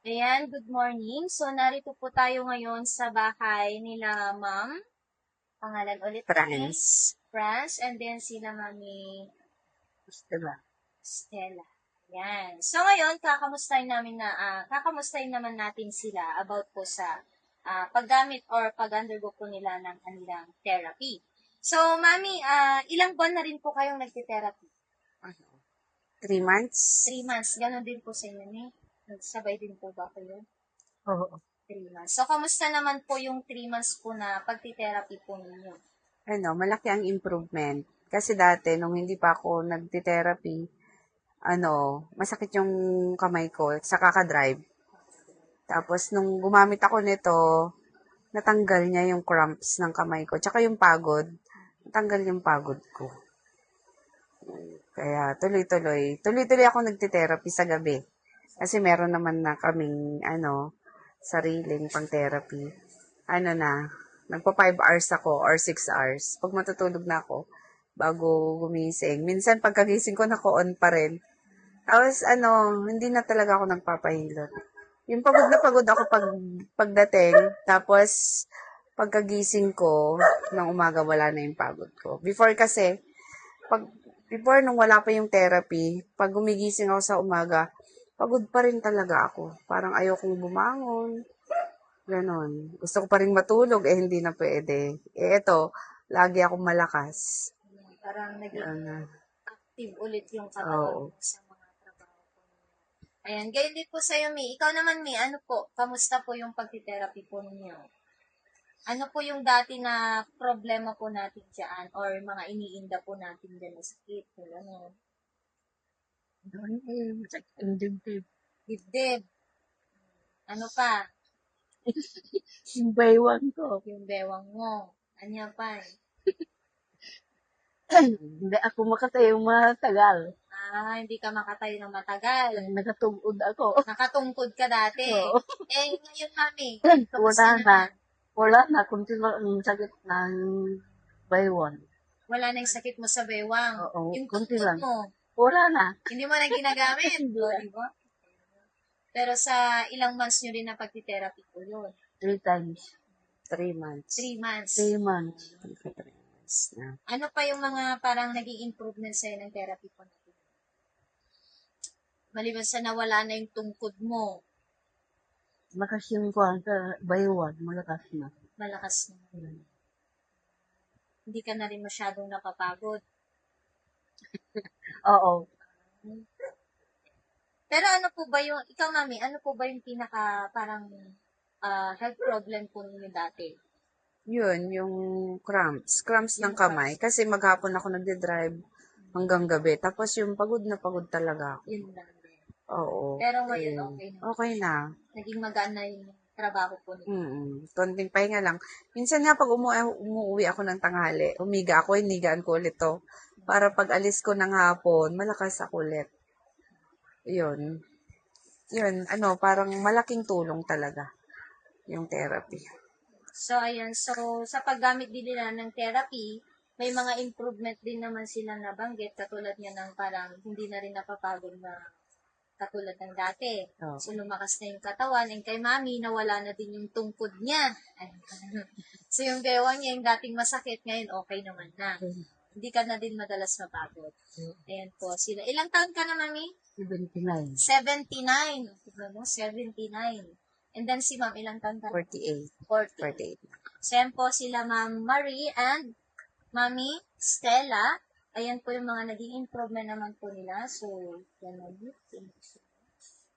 Ayan, good morning. So, narito po tayo ngayon sa bahay nila Ma'am. Pangalan ulit natin. France. France. And then sila Mami Diba? Stella. Ayan. So, ngayon, kakamustahin naman natin sila about po sa paggamit or pag-undergo po nila ng kanilang therapy. So, Mami, ilang buwan na rin po kayong nagte-therapy? 3 months? 3 months. Ganon din po sa inyo, eh. Nagsabay din po ba kayo? Oo. 3 months. So, kamusta naman po yung 3 months po na pagti-therapy po ninyo? Malaki ang improvement. Kasi dati, nung hindi pa ako nagti-therapy, masakit yung kamay ko sa kakadrive. Tapos, nung gumamit ako nito, natanggal niya yung cramps ng kamay ko. Tsaka yung pagod. Natanggal yung pagod ko. Kaya, tuloy-tuloy ako nagti-therapy sa gabi. Kasi meron naman na kaming, sariling pang-therapy. Nagpa 5 hours ako or 6 hours. Pag matutulog na ako, bago gumising. Minsan, pagkagising ko, naka-on pa rin. Tapos, hindi na talaga ako nagpapahilot. Yung pagod na pagod ako pagdating, tapos, pagkagising ko, ng umaga, wala na yung pagod ko. Before nung wala pa yung therapy, pag gumigising ako sa umaga, pagod pa rin talaga ako. Parang ayokong bumangon. Ganon. Gusto ko pa rin matulog, hindi na pwede. Eto, lagi akong malakas. Parang naging Ano, active ulit yung katawan oo. mo sa mga trabaho po ninyo. Ayan, gayon din po sa'yo, Mi. Ikaw naman, Mi, ano po? Kamusta po yung pagti-therapy po ninyo? Ano po yung dati na problema po natin dyan or mga iniinda po natin dyan na sakit? Ano? Masakit ang dibdib. Dibdib. Ano pa? Yung baywang ko. Yung bewang mo. Anya pa eh. Hindi ako makatayo matagal. Hindi ka makatayo ng matagal. Nakatugod ako. Nakatungkod ka dati. Oo. Ngayon, Mami, Wala kamusta na. naman? Wala na. Kunti lang ang sakit ng baywang. Wala na yung sakit mo sa bewang. Oo, Yung kunti tungkod lang. mo, Wala na. hindi mo na ginagamit. Hindi O, na. diba? Pero sa ilang months nyo rin na pagti-therapy po yun? 3 times. 3 months. 3 months. 3 months. 3 months na. Ano pa yung mga parang naging improvement sa'yo ng therapy po natin? Maliban sa nawala na yung tungkod mo, Malakas yung kuhan sa baywang. Malakas na. malakas na. Hindi ka na rin masyadong napapagod. Oo. Pero ano po ba yung, ikaw Mami, ano po ba yung pinaka parang health problem po ninyo dati? Yun, yung cramps. Cramps ng kamay. Kasi maghapon ako nagde-drive hanggang gabi. Tapos yung pagod na pagod talaga ako. Yun lang din. Oo. Pero ngayon, Ayun. okay na. Okay na. Naging magaan na yung trabaho po ninyo. Konting pahinga lang. Minsan nga pag umuwi ako ng tanghali, umiga ako, hinigaan ko ulit to. Para pag alis ko ng hapon, malakas ako ulit. Yun. Yun, parang malaking tulong talaga yung therapy. So, ayan. So, sa paggamit din nila ng therapy, may mga improvement din naman sila nabanggit, katulad nga ng parang hindi na rin napapagod na katulad ng dati. Oh. So, lumakas na yung katawan. And kay Mami, nawala na din yung tungkod niya. So, yung bewang niya, yung dating masakit, ngayon okay naman na. Hindi ka na din madalas mapagod. Ayan po sila. Ilang taon ka na, Mami? 79. 79. Tignan mo, 79. And then si Ma'am, ilang taon ka? 48. 48. So, yan po sila Ma'am Marie and Mami Stella. Ayan po yung mga naging improvement naman po nila. So, yan na.